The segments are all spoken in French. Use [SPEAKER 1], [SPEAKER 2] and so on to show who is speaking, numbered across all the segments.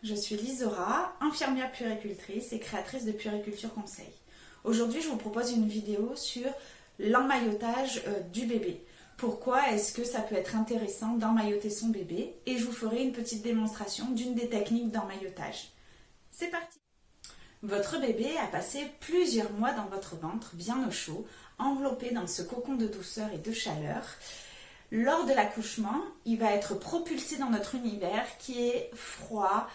[SPEAKER 1] je suis Lisora, infirmière puéricultrice et créatrice de Puériculture Conseil. Aujourd'hui, je vous propose une vidéo sur l'emmaillotage du bébé. Pourquoi est-ce que ça peut être intéressant d'emmailloter son bébé? Et je vous ferai une petite démonstration d'une des techniques d'emmaillotage. C'est parti! Votre bébé a passé plusieurs mois dans votre ventre, bien au chaud, enveloppé dans ce cocon de douceur et de chaleur. Lors de l'accouchement, il va être propulsé dans notre univers qui est froid,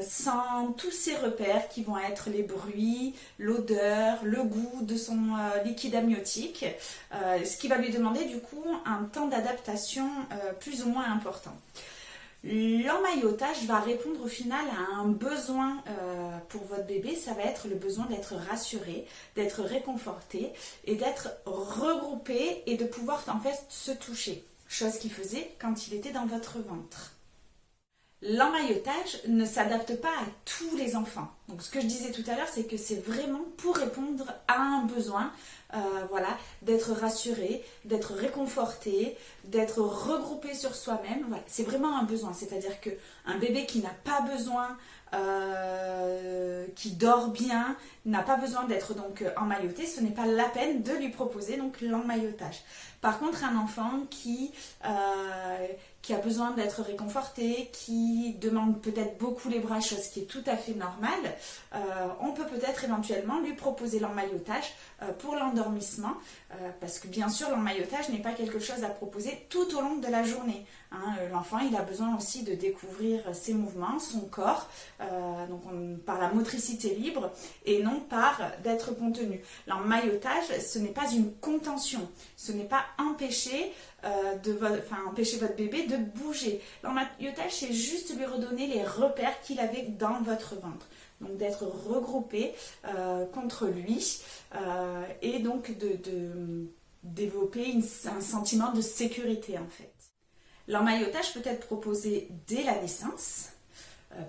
[SPEAKER 1] sans tous ces repères qui vont être les bruits, l'odeur, le goût de son liquide amniotique, ce qui va lui demander du coup un temps d'adaptation plus ou moins important. L'emmaillotage va répondre au final à un besoin pour votre bébé, ça va être le besoin d'être rassuré, d'être réconforté et d'être regroupé et de pouvoir en fait se toucher, chose qu'il faisait quand il était dans votre ventre. L'emmaillotage ne s'adapte pas à tous les enfants. Donc ce que je disais tout à l'heure, c'est que c'est vraiment pour répondre à un besoin, voilà, d'être rassuré, d'être réconforté, d'être regroupé sur soi-même. Voilà, c'est vraiment un besoin. C'est-à-dire qu'un bébé qui n'a pas besoin, qui dort bien, n'a pas besoin d'être donc emmailloté, ce n'est pas la peine de lui proposer donc l'emmaillotage. Par contre, un enfant qui a besoin d'être réconforté, qui demande peut-être beaucoup les bras, chose qui est tout à fait normale, on peut peut-être éventuellement lui proposer l'emmaillotage pour l'endormissement, parce que bien sûr l'emmaillotage n'est pas quelque chose à proposer tout au long de la journée. Hein. L'enfant il a besoin aussi de découvrir ses mouvements, son corps, par la motricité libre et non par d'être contenu. L'emmaillotage, ce n'est pas une contention, ce n'est pas empêcher empêcher votre bébé de bouger. L'emmaillotage, c'est juste lui redonner les repères qu'il avait dans votre ventre. Donc d'être regroupé contre lui et donc de développer un sentiment de sécurité en fait. L'emmaillotage peut être proposé dès la naissance,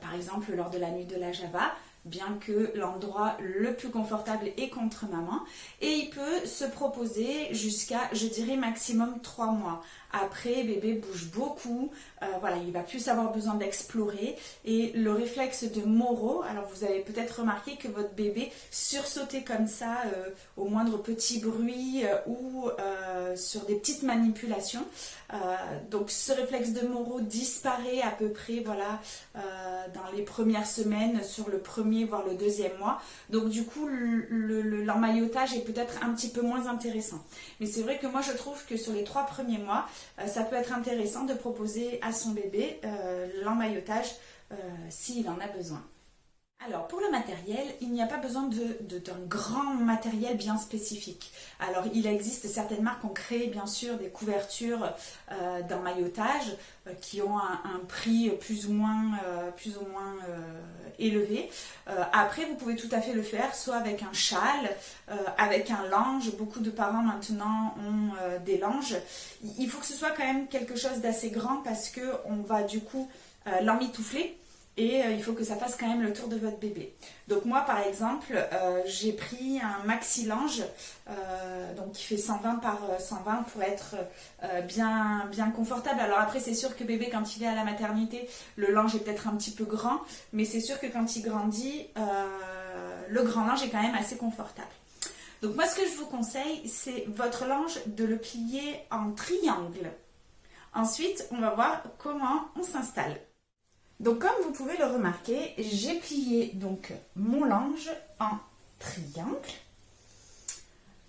[SPEAKER 1] par exemple lors de la nuit de la Java, bien que l'endroit le plus confortable est contre maman, et il peut se proposer jusqu'à, je dirais, maximum 3 mois. Après, bébé bouge beaucoup, voilà, il va plus avoir besoin d'explorer, et le réflexe de Moro, alors vous avez peut-être remarqué que votre bébé sursautait comme ça au moindre petit bruit ou sur des petites manipulations. Donc ce réflexe de Moro disparaît à peu près, voilà, dans les premières semaines, sur le premier voire le deuxième mois. Donc du coup l'emmaillotage est peut-être un petit peu moins intéressant. Mais c'est vrai que moi je trouve que sur les 3 premiers mois, ça peut être intéressant de proposer à son bébé l'emmaillotage s'il en a besoin. Alors pour le matériel, il n'y a pas besoin d'un grand matériel bien spécifique. Alors il existe certaines marques qui ont créé bien sûr des couvertures d'emmaillotage qui ont un prix plus ou moins élevé. Après vous pouvez tout à fait le faire soit avec un châle, avec un lange. Beaucoup de parents maintenant ont des langes. Il faut que ce soit quand même quelque chose d'assez grand parce qu'on va du coup l'emmitoufler. Et il faut que ça fasse quand même le tour de votre bébé. Donc moi par exemple, j'ai pris un maxi lange, donc qui fait 120 par 120 pour être bien confortable. Alors après c'est sûr que bébé quand il est à la maternité, le lange est peut-être un petit peu grand, mais c'est sûr que quand il grandit, le grand lange est quand même assez confortable. Donc moi ce que je vous conseille, c'est votre lange de le plier en triangle. Ensuite on va voir comment on s'installe. Donc comme vous pouvez le remarquer, j'ai plié donc mon lange en triangle.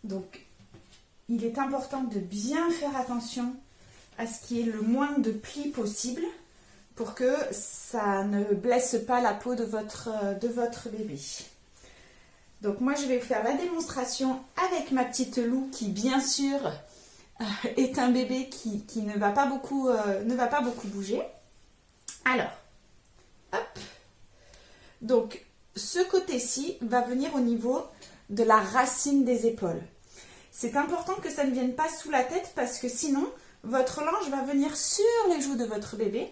[SPEAKER 1] Donc il est important de bien faire attention à ce qu'il y ait le moins de plis possible pour que ça ne blesse pas la peau de votre bébé. Donc moi je vais faire la démonstration avec ma petite Lou qui bien sûr est un bébé qui ne va pas beaucoup bouger. Alors, hop. Donc, ce côté-ci va venir au niveau de la racine des épaules. C'est important que ça ne vienne pas sous la tête parce que sinon, votre lange va venir sur les joues de votre bébé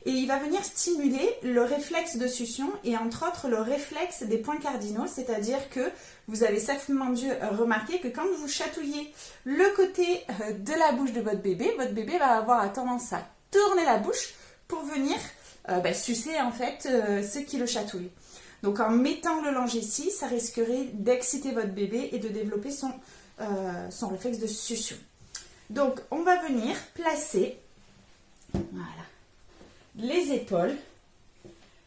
[SPEAKER 1] et il va venir stimuler le réflexe de succion et entre autres le réflexe des points cardinaux, c'est-à-dire que vous avez certainement dû remarquer que quand vous chatouillez le côté de la bouche de votre bébé va avoir tendance à tourner la bouche pour venir sucer en fait ce qui le chatouille. Donc en mettant le linge ici, ça risquerait d'exciter votre bébé et de développer son réflexe de succion. Donc on va venir placer, voilà, les épaules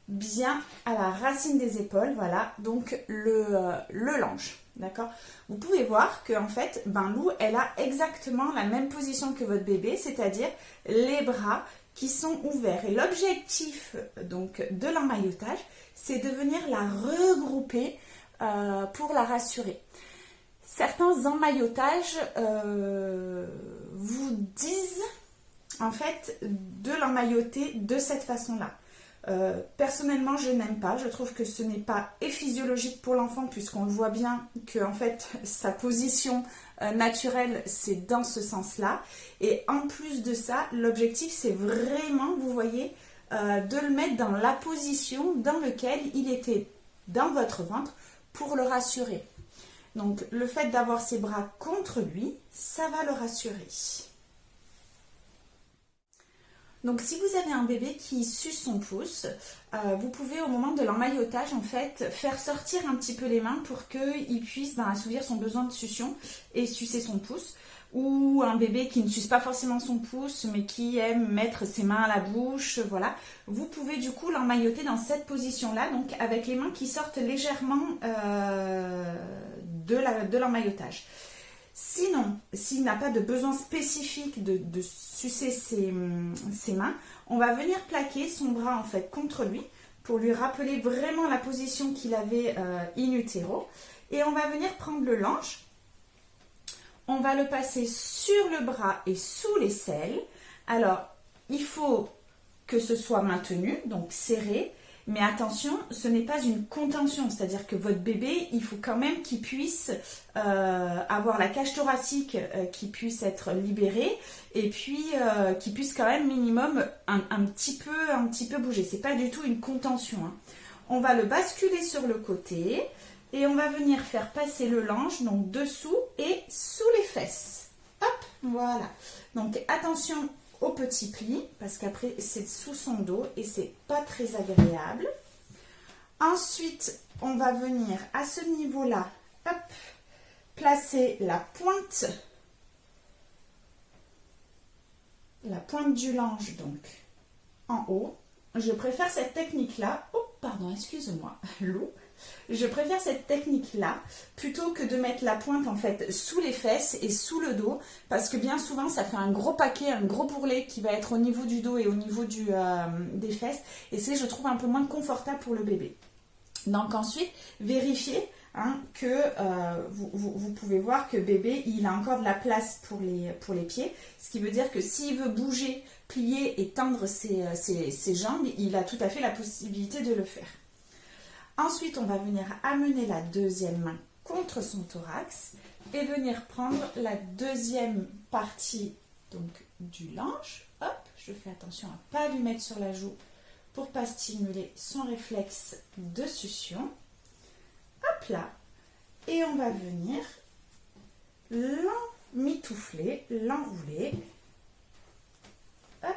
[SPEAKER 1] bien à la racine des épaules, voilà, donc le linge, d'accord. Vous pouvez voir que en fait, Lou, elle a exactement la même position que votre bébé, c'est-à-dire les bras qui sont ouverts. Et l'objectif donc de l'emmaillotage, c'est de venir la regrouper pour la rassurer. Certains emmaillotages vous disent en fait de l'emmailloter de cette façon-là. Personnellement, je n'aime pas. Je trouve que ce n'est pas physiologique pour l'enfant puisqu'on le voit bien que en fait sa position naturelle c'est dans ce sens-là. Et en plus de ça, l'objectif c'est vraiment, vous voyez, de le mettre dans la position dans laquelle il était dans votre ventre pour le rassurer. Donc le fait d'avoir ses bras contre lui, ça va le rassurer. Donc si vous avez un bébé qui suce son pouce, vous pouvez au moment de l'emmaillotage en fait faire sortir un petit peu les mains pour qu'il puisse assouvir son besoin de succion et sucer son pouce. Ou un bébé qui ne suce pas forcément son pouce mais qui aime mettre ses mains à la bouche, voilà. Vous pouvez du coup l'emmailloter dans cette position-là, donc avec les mains qui sortent légèrement de l'emmaillotage. Sinon, s'il n'a pas de besoin spécifique de sucer ses mains, on va venir plaquer son bras en fait contre lui pour lui rappeler vraiment la position qu'il avait in utero. Et on va venir prendre le linge, on va le passer sur le bras et sous l'aisselle. Alors, il faut que ce soit maintenu, donc serré. Mais attention, ce n'est pas une contention, c'est-à-dire que votre bébé, il faut quand même qu'il puisse avoir la cage thoracique qui puisse être libérée et puis qu'il puisse quand même minimum un petit peu bouger. C'est pas du tout une contention, hein. On va le basculer sur le côté et on va venir faire passer le linge donc dessous et sous les fesses. Hop, voilà. Donc attention au petit pli parce qu'après c'est sous son dos et c'est pas très agréable. Ensuite on va venir à ce niveau là, hop, placer la pointe du linge donc en haut. Je préfère cette technique là, oh pardon excuse-moi Lou, je préfère cette technique-là plutôt que de mettre la pointe en fait sous les fesses et sous le dos parce que bien souvent ça fait un gros paquet, un gros bourrelet qui va être au niveau du dos et au niveau des fesses et c'est je trouve un peu moins confortable pour le bébé. Donc ensuite vérifiez que vous pouvez voir que bébé il a encore de la place pour les pieds, ce qui veut dire que s'il veut bouger, plier et tendre ses jambes, il a tout à fait la possibilité de le faire. Ensuite, on va venir amener la deuxième main contre son thorax et venir prendre la deuxième partie donc, du linge. Hop, je fais attention à ne pas lui mettre sur la joue pour ne pas stimuler son réflexe de succion. Hop là. Et on va venir l'emmitoufler, l'enrouler. Hop,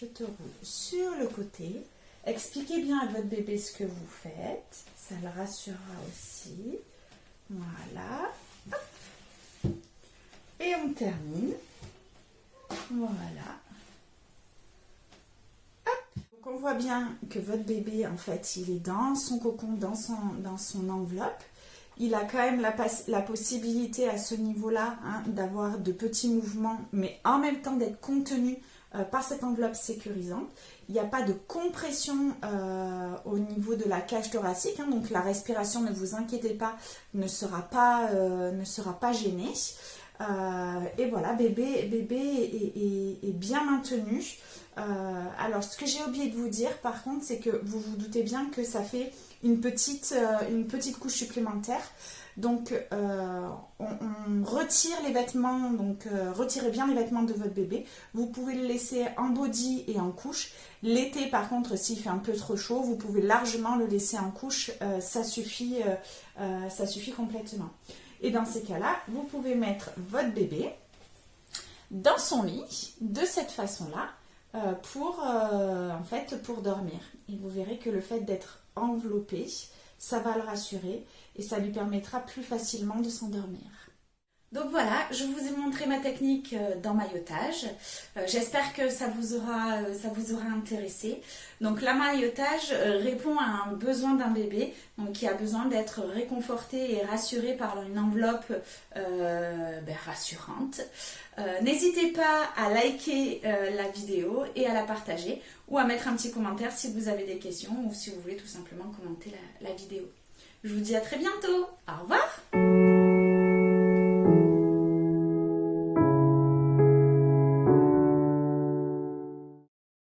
[SPEAKER 1] je te roule sur le côté. Expliquez bien à votre bébé ce que vous faites, ça le rassurera aussi. Voilà. Hop. Et on termine. Voilà. Hop. Donc on voit bien que votre bébé, en fait, il est dans son cocon, dans son enveloppe. Il a quand même la possibilité à ce niveau-là d'avoir de petits mouvements, mais en même temps d'être contenu par cette enveloppe sécurisante. Il n'y a pas de compression au niveau de la cage thoracique, donc la respiration, ne vous inquiétez pas, ne sera pas gênée. Et voilà, bébé est bien maintenu. Alors, ce que j'ai oublié de vous dire, par contre, c'est que vous vous doutez bien que ça fait une petite couche supplémentaire. Donc, on retire les vêtements, donc retirez bien les vêtements de votre bébé. Vous pouvez le laisser en body et en couche. L'été, par contre, s'il fait un peu trop chaud, vous pouvez largement le laisser en couche. Ça suffit complètement. Et dans ces cas-là, vous pouvez mettre votre bébé dans son lit, de cette façon-là, en fait, pour dormir. Et vous verrez que le fait d'être enveloppé, ça va le rassurer et ça lui permettra plus facilement de s'endormir. Donc voilà, je vous ai montré ma technique d'emmaillotage. J'espère que ça vous aura intéressé. Donc l'emmaillotage répond à un besoin d'un bébé, donc qui a besoin d'être réconforté et rassuré par une enveloppe rassurante. N'hésitez pas à liker la vidéo et à la partager ou à mettre un petit commentaire si vous avez des questions ou si vous voulez tout simplement commenter la vidéo. Je vous dis à très bientôt. Au revoir!